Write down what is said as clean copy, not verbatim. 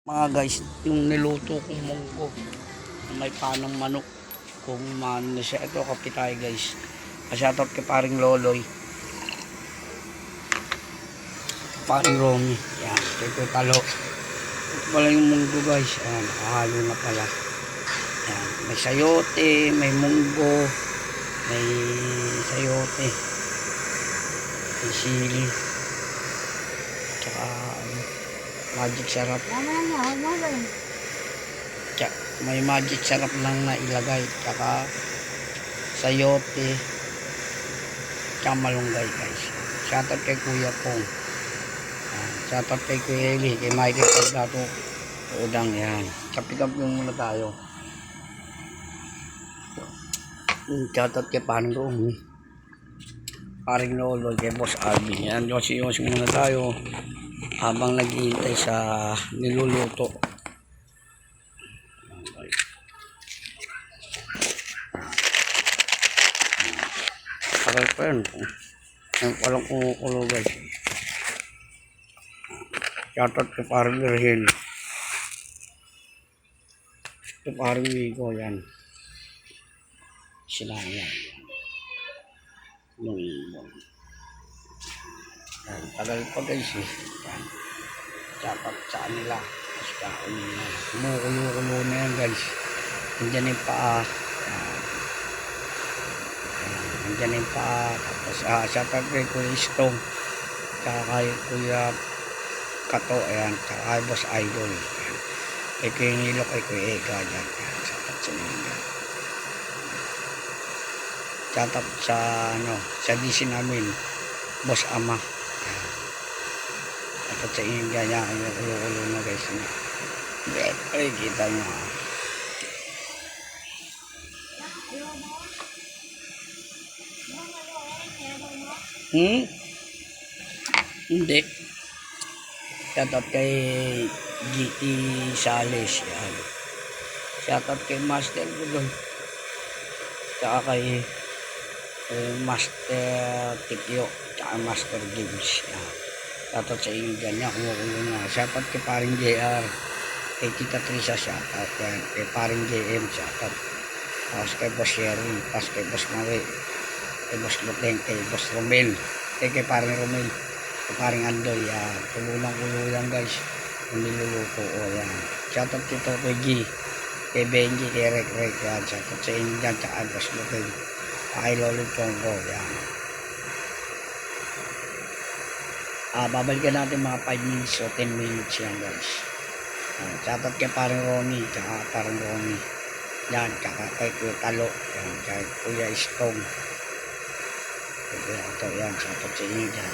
Mga guys, yung niluto kong munggo, may panang manok, kung maano na siya. Ito, kape tayo guys. Shoutout kay paring Loloy, paring Romy. Yan, ito talo. Ito pala yung munggo guys. Yan, nakahalo na pala. Yan, may sayote, may munggo, may sayote, may sili, tsaka magic sarap. May magic sarap lang na ilagay, tsaka sayote, tsaka malunggay guys. Shoutout kay Kuya Pong, shoutout kay Kuya Eli, kay Mikey Pagdato Udang. Yan, kapi-kapi muna tayo. Shoutout kay paring Romy, paring Lolo, kay Boss Alvin. Yan, yosi-yosi muna tayo habang naghihintay sa niluluto. Tagal pa yun. Yan palang kumukulo guys. Shoutout kay paring Virgil, kay paring Vigo. Yan, sila yan. Yung ibon. Yan, tagal pa guys eh. Yan, shoutout sa kanila. Basta kumukulo na yan guys. Nandiyan yung paa. Nandiyan yung paa. Tapos shoutout kay Kuya Istong, tsaka kay Kuya Kato. Ayan, tsaka kay Boss Idol. Ayan, kay Kuya Nilo, kay Kuya Ega dyan. Shoutout sa mga. Shoutout sa sa DC namin, Boss Ama. Shoutout sa inyo dyan. Yan, kulo na guys. Ay, kita nyo. Hindi. Shoutout kay GT Sales. Yan. Shoutout kay Master Budol, tsaka kay Master Tikyo, tsaka Master Games. Yan. Shoutout sa inyo dyan. Yan, kumukulo na. Shoutout kay paring JR, kay Tita Trisa. Shoutout yan. Kay paring JM. Shoutout. Tapos kay Boss Sherry. Tapos kay Boss Marie, kay Boss Luteng, kay Boss Romel, kay paring Romel, kay paring Andoy. Yan, kulo lang guys yung niluluto. O yan, shoutout kito kay G, kay Benji, kay Rek. Yan, shoutout sa inyo dyan, tsaka Boss Luteng, kay Lolo Chongko. Yan, babalikan natin mga 5 minutes o 10 minutes yan guys. Shoutout kay paring Ronnie, tsaka paring Ronnie. Yan, tsaka kay Kuya Talo. Yan, kay Kuya Istong. Ito yan, shoutout sa inyo dyan.